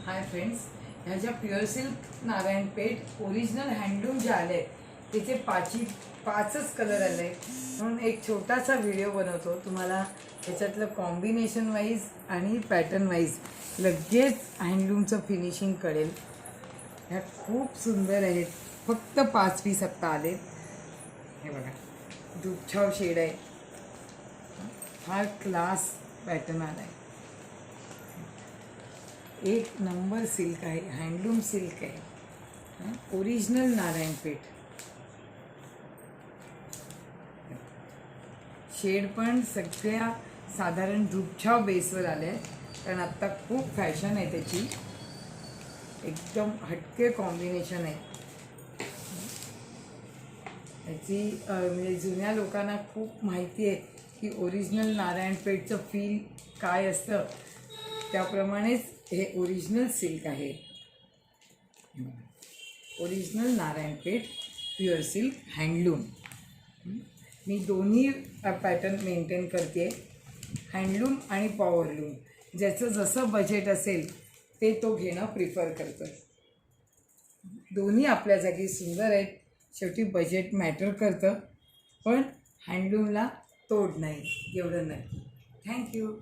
हाय friends, ह्या ज्या pure silk Narayanpeth original handloom जे आले त्याचे पाचच कलर आले, म्हणून एक छोटासा व्हिडिओ बनवतो तुम्हाला। त्याच्यातलं कॉम्बिनेशन वाईज आणि पॅटर्न वाईज लगेच हँडलूमचं फिनिशिंग कळेल। ह्या खूप सुंदर आहेत, फक्त 5 पीस आत्ता आलेत। हे बघा, दुपछाव शेड आहे, फार क्लास पॅटर्न आला आहे। एक नंबर सिल्क आहे, हँडलूम सिल्क आहे, ओरिजिनल नारायणपेठ। शेड पण सगळ्या साधारण दुपछाव बेसवर आले आहेत, कारण आत्ता खूप फॅशन आहे त्याची, एकदम हटके कॉम्बिनेशन आहे त्याची। म्हणजे जुन्या लोकांना खूप माहिती आहे की ओरिजिनल नारायणपेठचं फील काय असतं, त्याप्रमाणेच हे ओरिजिनल सिल्क आहे। Original Narayanpeth pure silk handloom. मी दोन्ही पॅटर्न मेंटेन करते, हँडलूम आणि पॉवरलूम। ज्याचं जसं बजेट असेल ते तो घेणं प्रिफर करतं। दोन्ही आपल्या जागी सुंदर आहेत, शेवटी बजेट मॅटर करतं, पण हँडलूमला तोड नाही, एवढं नक्की। थँक्यू।